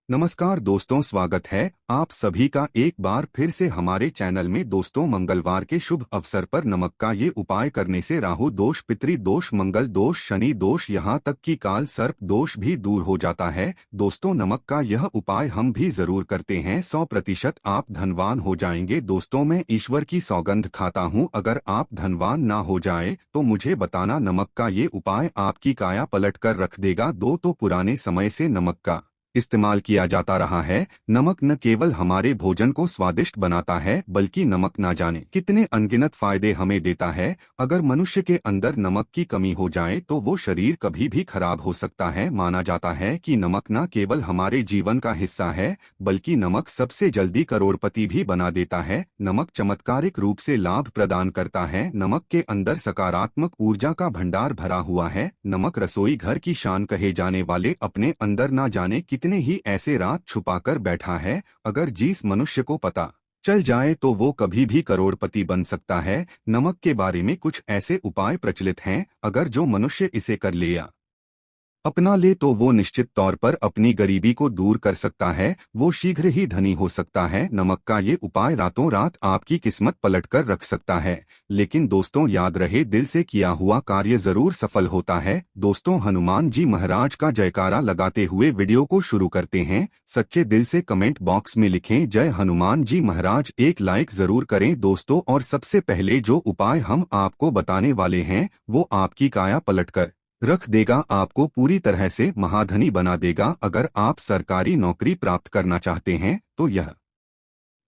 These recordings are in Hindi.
नमस्कार दोस्तों, स्वागत है आप सभी का एक बार फिर से हमारे चैनल में। दोस्तों, मंगलवार के शुभ अवसर पर नमक का ये उपाय करने से राहु दोष, पितृ दोष, मंगल दोष, शनि दोष, यहाँ तक कि काल सर्प दोष भी दूर हो जाता है। दोस्तों, नमक का यह उपाय हम भी जरूर करते हैं, 100% आप धनवान हो जाएंगे। दोस्तों, मैं ईश्वर की सौगंध खाता हूँ, अगर आप धनवान ना हो जाए तो मुझे बताना। नमक का ये उपाय आपकी काया पलट कर रख देगा। तो पुराने समय से नमक का इस्तेमाल किया जाता रहा है। नमक न केवल हमारे भोजन को स्वादिष्ट बनाता है, बल्कि नमक ना जाने कितने अनगिनत फायदे हमें देता है। अगर मनुष्य के अंदर नमक की कमी हो जाए तो वो शरीर कभी भी खराब हो सकता है। माना जाता है कि नमक न केवल हमारे जीवन का हिस्सा है, बल्कि नमक सबसे जल्दी करोड़पति भी बना देता है। नमक चमत्कारिक रूप से लाभ प्रदान करता है। नमक के अंदर सकारात्मक ऊर्जा का भंडार भरा हुआ है। नमक रसोई घर की शान कहे जाने वाले अपने अंदर ना जाने कितने ही ऐसे राज छुपाकर बैठा है। अगर जिस मनुष्य को पता चल जाए तो वो कभी भी करोड़पति बन सकता है। नमक के बारे में कुछ ऐसे उपाय प्रचलित हैं, अगर जो मनुष्य इसे कर लिया अपना ले तो वो निश्चित तौर पर अपनी गरीबी को दूर कर सकता है, वो शीघ्र ही धनी हो सकता है। नमक का ये उपाय रातों रात आपकी किस्मत पलट कर रख सकता है। लेकिन दोस्तों, याद रहे, दिल से किया हुआ कार्य जरूर सफल होता है। दोस्तों, हनुमान जी महाराज का जयकारा लगाते हुए वीडियो को शुरू करते हैं। सच्चे दिल से कमेंट बॉक्स में लिखें जय हनुमान जी महाराज, एक लाइक जरूर करें दोस्तों। और सबसे पहले जो उपाय हम आपको बताने वाले हैं वो आपकी काया पलट कर रख देगा, आपको पूरी तरह से महाधनी बना देगा। अगर आप सरकारी नौकरी प्राप्त करना चाहते हैं तो यह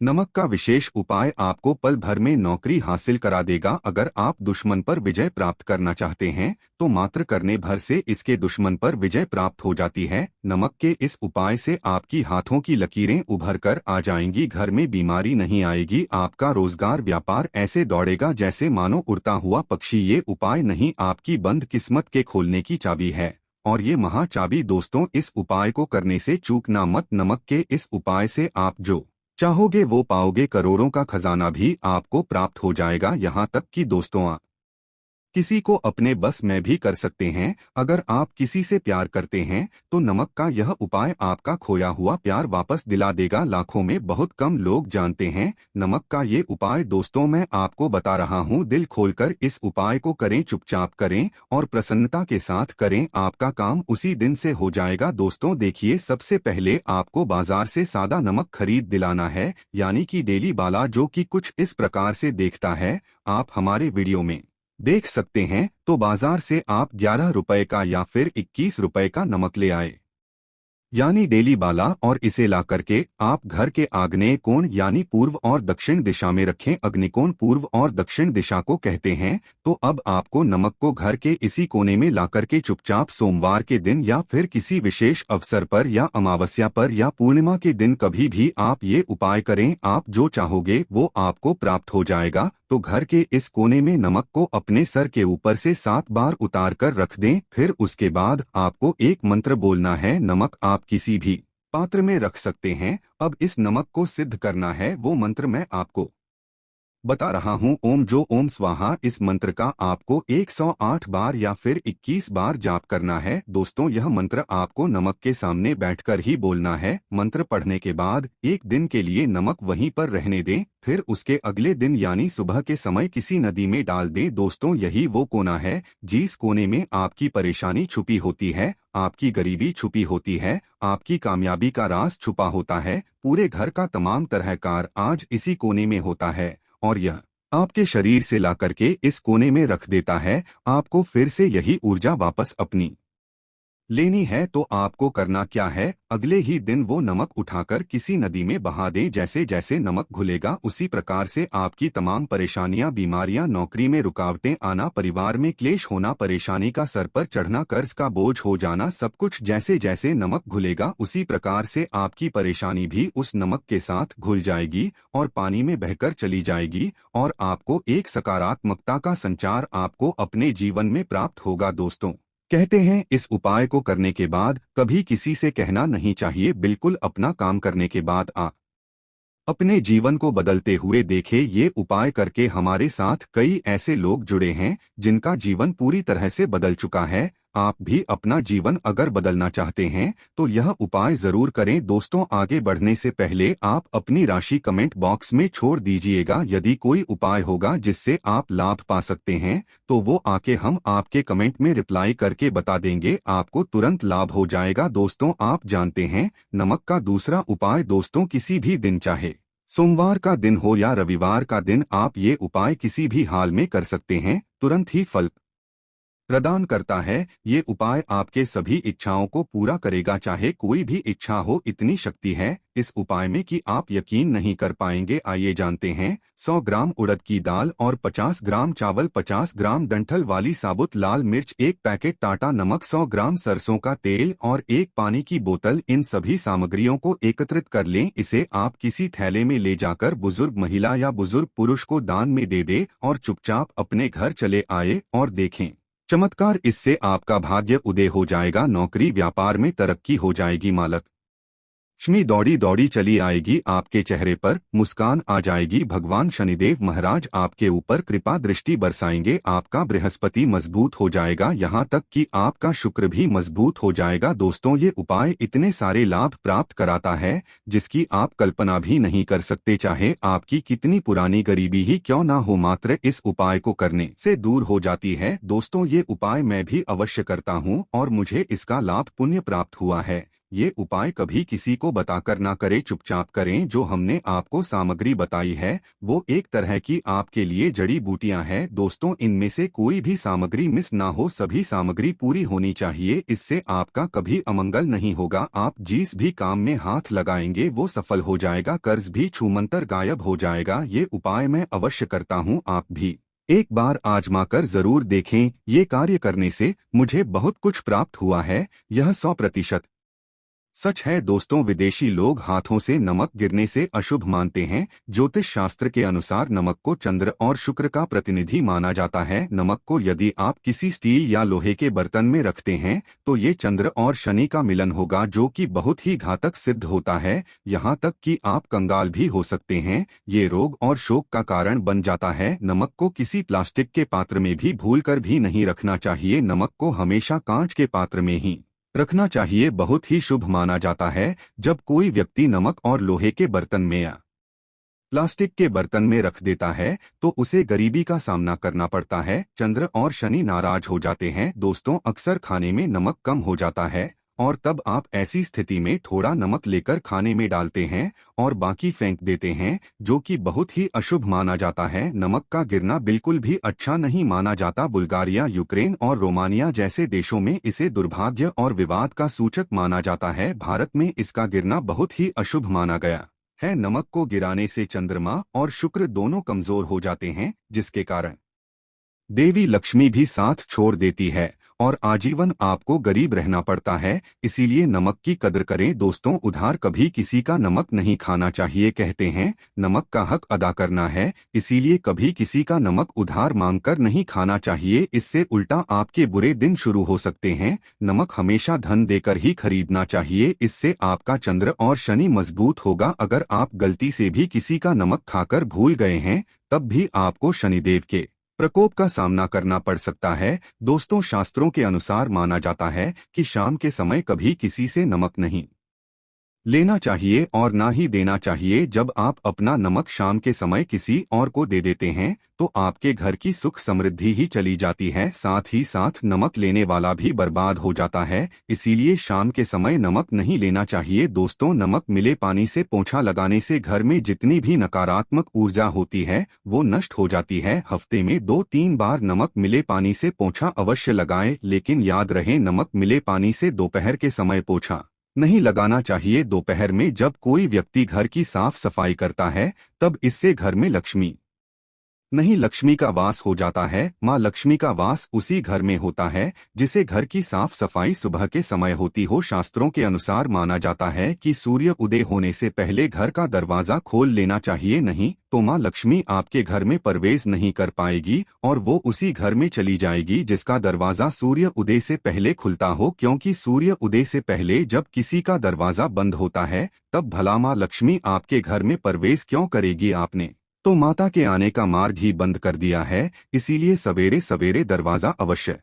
नमक का विशेष उपाय आपको पल भर में नौकरी हासिल करा देगा। अगर आप दुश्मन पर विजय प्राप्त करना चाहते हैं तो मात्र करने भर से इसके दुश्मन पर विजय प्राप्त हो जाती है। नमक के इस उपाय से आपकी हाथों की लकीरें उभर कर आ जाएंगी, घर में बीमारी नहीं आएगी, आपका रोजगार व्यापार ऐसे दौड़ेगा जैसे मानो उड़ता हुआ पक्षी। ये उपाय नहीं, आपकी बंद किस्मत के खोलने की चाबी है, और ये महा चाबी। दोस्तों, इस उपाय को करने से चूकना मत। नमक के इस उपाय से आप जो चाहोगे वो पाओगे, करोड़ों का खजाना भी आपको प्राप्त हो जाएगा। यहाँ तक कि दोस्तों, आप किसी को अपने बस में भी कर सकते हैं। अगर आप किसी से प्यार करते हैं तो नमक का यह उपाय आपका खोया हुआ प्यार वापस दिला देगा। लाखों में बहुत कम लोग जानते हैं नमक का ये उपाय। दोस्तों, मैं आपको बता रहा हूँ, दिल खोलकर इस उपाय को करें, चुपचाप करें और प्रसन्नता के साथ करें, आपका काम उसी दिन से हो जाएगा। दोस्तों देखिए, सबसे पहले आपको बाजार से सादा नमक खरीद दिलाना है, यानी कि डेली वाला, जो कि कुछ इस प्रकार से देखता है। आप हमारे वीडियो में देख सकते हैं। तो बाजार से आप 11 रुपए का या फिर 21 रुपए का नमक ले आए, यानी डेली वाला, और इसे ला करके आप घर के आग्नेय कोण यानी पूर्व और दक्षिण दिशा में रखें। अग्निकोण पूर्व और दक्षिण दिशा को कहते हैं। तो अब आपको नमक को घर के इसी कोने में ला करके चुपचाप सोमवार के दिन या फिर किसी विशेष अवसर पर या अमावस्या पर या पूर्णिमा के दिन कभी भी आप ये उपाय करें, आप जो चाहोगे वो आपको प्राप्त हो जाएगा। तो घर के इस कोने में नमक को अपने सर के ऊपर से 7 बार उतार कर रख दें। फिर उसके बाद आपको एक मंत्र बोलना है। नमक आप किसी भी पात्र में रख सकते हैं। अब इस नमक को सिद्ध करना है, वो मंत्र मैं आपको बता रहा हूँ। ओम जो ओम स्वाहा, इस मंत्र का आपको 108 बार या फिर 21 बार जाप करना है। दोस्तों, यह मंत्र आपको नमक के सामने बैठकर ही बोलना है। मंत्र पढ़ने के बाद एक दिन के लिए नमक वहीं पर रहने दें, फिर उसके अगले दिन यानी सुबह के समय किसी नदी में डाल दें। दोस्तों, यही वो कोना है जिस कोने में आपकी परेशानी छुपी होती है, आपकी गरीबी छुपी होती है, आपकी कामयाबी का राज छुपा होता है। पूरे घर का तमाम तरह कार आज इसी कोने में होता है, और यह आपके शरीर से ला करके इस कोने में रख देता है। आपको फिर से यही ऊर्जा वापस अपनी लेनी है। तो आपको करना क्या है, अगले ही दिन वो नमक उठाकर किसी नदी में बहा दें। जैसे जैसे नमक घुलेगा उसी प्रकार से आपकी तमाम परेशानियां, बीमारियां, नौकरी में रुकावटें आना, परिवार में क्लेश होना, परेशानी का सर पर चढ़ना, कर्ज का बोझ हो जाना, सब कुछ जैसे जैसे नमक घुलेगा उसी प्रकार से आपकी परेशानी भी उस नमक के साथ घुल जाएगी और पानी में बहकर चली जाएगी, और आपको एक सकारात्मकता का संचार आपको अपने जीवन में प्राप्त होगा। दोस्तों, कहते हैं इस उपाय को करने के बाद कभी किसी से कहना नहीं चाहिए। बिल्कुल अपना काम करने के बाद आप अपने जीवन को बदलते हुए देखें। ये उपाय करके हमारे साथ कई ऐसे लोग जुड़े हैं जिनका जीवन पूरी तरह से बदल चुका है। आप भी अपना जीवन अगर बदलना चाहते हैं तो यह उपाय जरूर करें। दोस्तों, आगे बढ़ने से पहले आप अपनी राशि कमेंट बॉक्स में छोड़ दीजिएगा। यदि कोई उपाय होगा जिससे आप लाभ पा सकते हैं तो वो आके हम आपके कमेंट में रिप्लाई करके बता देंगे, आपको तुरंत लाभ हो जाएगा। दोस्तों, आप जानते हैं नमक का दूसरा उपाय दोस्तों किसी भी दिन, चाहे सोमवार का दिन हो या रविवार का दिन, आप ये उपाय किसी भी हाल में कर सकते हैं, तुरंत ही फल प्रदान करता है। ये उपाय आपके सभी इच्छाओं को पूरा करेगा, चाहे कोई भी इच्छा हो। इतनी शक्ति है इस उपाय में कि आप यकीन नहीं कर पाएंगे। आइए जानते हैं। 100 ग्राम उड़द की दाल और 50 ग्राम चावल, 50 ग्राम डंठल वाली साबुत लाल मिर्च, 1 पैकेट टाटा नमक, 100 ग्राम सरसों का तेल और 1 पानी की बोतल। इन सभी सामग्रियों को एकत्रित कर लें। इसे आप किसी थैले में ले जाकर बुजुर्ग महिला या बुजुर्ग पुरुष को दान में दे दे और चुपचाप अपने घर चले आए और देखें चमत्कार। इससे आपका भाग्य उदय हो जाएगा, नौकरी व्यापार में तरक्की हो जाएगी, मालक लक्ष्मी दौड़ी दौड़ी चली आएगी, आपके चेहरे पर मुस्कान आ जाएगी। भगवान शनिदेव महाराज आपके ऊपर कृपा दृष्टि बरसाएंगे, आपका बृहस्पति मजबूत हो जाएगा, यहाँ तक कि आपका शुक्र भी मजबूत हो जाएगा। दोस्तों, ये उपाय इतने सारे लाभ प्राप्त कराता है जिसकी आप कल्पना भी नहीं कर सकते। चाहे आपकी कितनी पुरानी गरीबी ही क्यों ना हो, मात्र इस उपाय को करने से दूर हो जाती है। दोस्तों, ये उपाय मैं भी अवश्य करता हूँ और मुझे इसका लाभ पुण्य प्राप्त हुआ है। ये उपाय कभी किसी को बताकर ना करें, चुपचाप करें। जो हमने आपको सामग्री बताई है वो एक तरह की आपके लिए जड़ी बूटियां हैं। दोस्तों, इनमें से कोई भी सामग्री मिस ना हो, सभी सामग्री पूरी होनी चाहिए। इससे आपका कभी अमंगल नहीं होगा। आप जिस भी काम में हाथ लगाएंगे वो सफल हो जाएगा, कर्ज भी छूमंतर गायब हो जाएगा। ये उपाय मैं अवश्य करता हूँ, आप भी एक बार आजमा कर जरूर देखें। ये कार्य करने से मुझे बहुत कुछ प्राप्त हुआ है, यह 100% सच है। दोस्तों, विदेशी लोग हाथों से नमक गिरने से अशुभ मानते हैं। ज्योतिष शास्त्र के अनुसार नमक को चंद्र और शुक्र का प्रतिनिधि माना जाता है। नमक को यदि आप किसी स्टील या लोहे के बर्तन में रखते हैं तो ये चंद्र और शनि का मिलन होगा, जो कि बहुत ही घातक सिद्ध होता है। यहाँ तक कि आप कंगाल भी हो सकते हैं। ये रोग और शोक का कारण बन जाता है। नमक को किसी प्लास्टिक के पात्र में भी भूलकर भी नहीं रखना चाहिए। नमक को हमेशा कांच के पात्र में ही रखना चाहिए, बहुत ही शुभ माना जाता है। जब कोई व्यक्ति नमक और लोहे के बर्तन में या प्लास्टिक के बर्तन में रख देता है तो उसे गरीबी का सामना करना पड़ता है, चंद्र और शनि नाराज हो जाते हैं। दोस्तों, अक्सर खाने में नमक कम हो जाता है और तब आप ऐसी स्थिति में थोड़ा नमक लेकर खाने में डालते हैं और बाकी फेंक देते हैं, जो कि बहुत ही अशुभ माना जाता है। नमक का गिरना बिल्कुल भी अच्छा नहीं माना जाता। बुल्गारिया, यूक्रेन और रोमानिया जैसे देशों में इसे दुर्भाग्य और विवाद का सूचक माना जाता है। भारत में इसका गिरना बहुत ही अशुभ माना गया है। नमक को गिराने से चंद्रमा और शुक्र दोनों कमजोर हो जाते हैं, जिसके कारण देवी लक्ष्मी भी साथ छोड़ देती है और आजीवन आपको गरीब रहना पड़ता है। इसीलिए नमक की कदर करें। दोस्तों, उधार कभी किसी का नमक नहीं खाना चाहिए। कहते हैं नमक का हक अदा करना है, इसीलिए कभी किसी का नमक उधार मांगकर नहीं खाना चाहिए। इससे उल्टा आपके बुरे दिन शुरू हो सकते हैं। नमक हमेशा धन देकर ही खरीदना चाहिए, इससे आपका चंद्र और शनि मजबूत होगा। अगर आप गलती से भी किसी का नमक खाकर भूल गए हैं तब भी आपको शनिदेव के प्रकोप का सामना करना पड़ सकता है। दोस्तों, शास्त्रों के अनुसार माना जाता है कि शाम के समय कभी किसी से नमक नहीं लेना चाहिए और ना ही देना चाहिए। जब आप अपना नमक शाम के समय किसी और को दे देते हैं तो आपके घर की सुख समृद्धि ही चली जाती है, साथ ही साथ नमक लेने वाला भी बर्बाद हो जाता है। इसीलिए शाम के समय नमक नहीं लेना चाहिए। दोस्तों, नमक मिले पानी से पोंछा लगाने से घर में जितनी भी नकारात्मक ऊर्जा होती है वो नष्ट हो जाती है। हफ्ते में 2-3 बार नमक मिले पानी से पोंछा अवश्य लगाएं, लेकिन याद रहे नमक मिले पानी से दोपहर के समय पोंछा नहीं लगाना चाहिए। दोपहर में जब कोई व्यक्ति घर की साफ सफाई करता है तब इससे घर में लक्ष्मी नहीं, लक्ष्मी का वास हो जाता है। माँ लक्ष्मी का वास उसी घर में होता है जिसे घर की साफ सफाई सुबह के समय होती हो। शास्त्रों के अनुसार माना जाता है कि सूर्य उदय होने से पहले घर का दरवाजा खोल लेना चाहिए, नहीं तो माँ लक्ष्मी आपके घर में प्रवेश नहीं कर पाएगी और वो उसी घर में चली जाएगी जिसका दरवाजा सूर्य उदय से पहले खुलता हो। क्योंकि सूर्य उदय से पहले जब किसी का दरवाजा बंद होता है तब भला माँ लक्ष्मी आपके घर में प्रवेश क्यों करेगी? आपने तो माता के आने का मार्ग ही बंद कर दिया है। इसीलिए सवेरे सवेरे दरवाजा अवश्य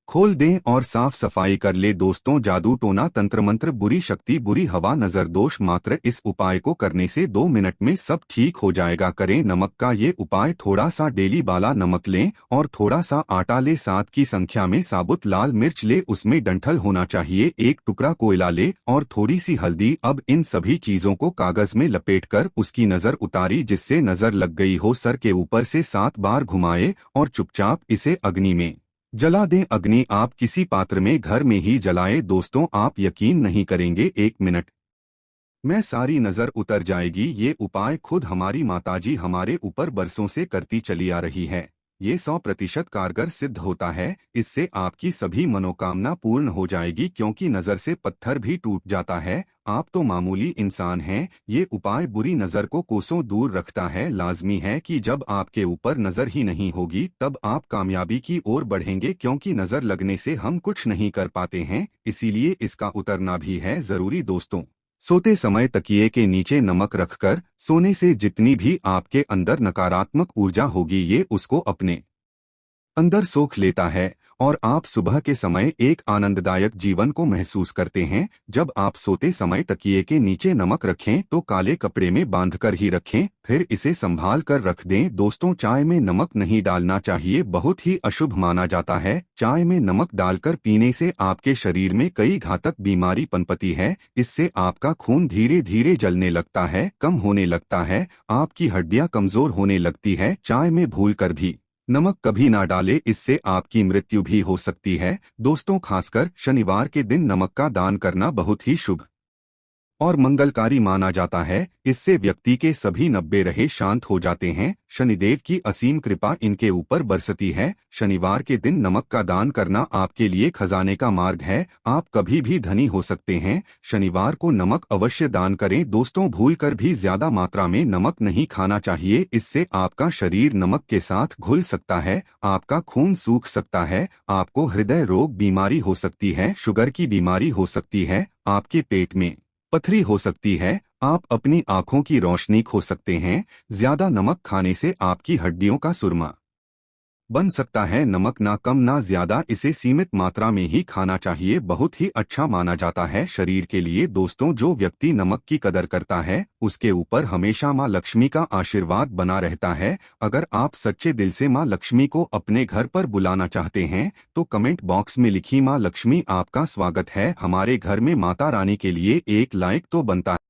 खोल दें और साफ सफाई कर ले। दोस्तों, जादू टोना तंत्र मंत्र, बुरी शक्ति, बुरी हवा, नजर दोष, मात्र इस उपाय को करने से 2 मिनट में सब ठीक हो जाएगा। करें नमक का ये उपाय। थोड़ा सा डेली बाला नमक लें और थोड़ा सा आटा ले। 7 की संख्या में साबुत लाल मिर्च ले, उसमें डंठल होना चाहिए। 1 टुकड़ा कोयला ले और थोड़ी सी हल्दी। अब इन सभी चीजों को कागज में लपेटकर उसकी नजर उतारी, जिससे नजर लग गई हो। सर के ऊपर से 7 बार घुमाए और चुपचाप इसे अग्नि में जला दें। अग्नि आप किसी पात्र में घर में ही जलाएं। दोस्तों, आप यकीन नहीं करेंगे, 1 मिनट में सारी नजर उतर जाएगी। ये उपाय खुद हमारी माताजी हमारे ऊपर बरसों से करती चली आ रही है। ये 100% कारगर सिद्ध होता है। इससे आपकी सभी मनोकामना पूर्ण हो जाएगी, क्योंकि नजर से पत्थर भी टूट जाता है। आप तो मामूली इंसान हैं। ये उपाय बुरी नजर को कोसों दूर रखता है। लाजमी है कि जब आपके ऊपर नजर ही नहीं होगी तब आप कामयाबी की ओर बढ़ेंगे, क्योंकि नजर लगने से हम कुछ नहीं कर पाते हैं, इसीलिए इसका उतरना भी है जरूरी। दोस्तों, सोते समय तकिए के नीचे नमक रखकर सोने से जितनी भी आपके अंदर नकारात्मक ऊर्जा होगी, ये उसको अपने अंदर सोख लेता है और आप सुबह के समय एक आनंददायक जीवन को महसूस करते हैं। जब आप सोते समय तकिए के नीचे नमक रखें तो काले कपड़े में बांधकर ही रखें, फिर इसे संभाल कर रख दें। दोस्तों, चाय में नमक नहीं डालना चाहिए, बहुत ही अशुभ माना जाता है। चाय में नमक डालकर पीने से आपके शरीर में कई घातक बीमारी पनपती है। इससे आपका खून धीरे धीरे जलने लगता है, कम होने लगता है, आपकी हड्डियां कमजोर होने लगती है। चाय में भूलकर भी नमक कभी ना डाले, इससे आपकी मृत्यु भी हो सकती है। दोस्तों, खासकर शनिवार के दिन नमक का दान करना बहुत ही शुभ और मंगलकारी माना जाता है। इससे व्यक्ति के सभी 90 रहे शांत हो जाते हैं। शनिदेव की असीम कृपा इनके ऊपर बरसती है। शनिवार के दिन नमक का दान करना आपके लिए खजाने का मार्ग है। आप कभी भी धनी हो सकते हैं। शनिवार को नमक अवश्य दान करें। दोस्तों, भूलकर भी ज्यादा मात्रा में नमक नहीं खाना चाहिए। इससे आपका शरीर नमक के साथ घुल सकता है, आपका खून सूख सकता है, आपको हृदय रोग बीमारी हो सकती है, शुगर की बीमारी हो सकती है, आपके पेट में पथरी हो सकती है, आप अपनी आंखों की रोशनी खो सकते हैं। ज्यादा नमक खाने से आपकी हड्डियों का सुरमा बन सकता है। नमक ना कम ना ज्यादा, इसे सीमित मात्रा में ही खाना चाहिए। बहुत ही अच्छा माना जाता है शरीर के लिए। दोस्तों, जो व्यक्ति नमक की कदर करता है उसके ऊपर हमेशा माँ लक्ष्मी का आशीर्वाद बना रहता है। अगर आप सच्चे दिल से माँ लक्ष्मी को अपने घर पर बुलाना चाहते हैं तो कमेंट बॉक्स में लिखिए, माँ लक्ष्मी आपका स्वागत है हमारे घर में। माता रानी के लिए एक लाइक तो बनता है।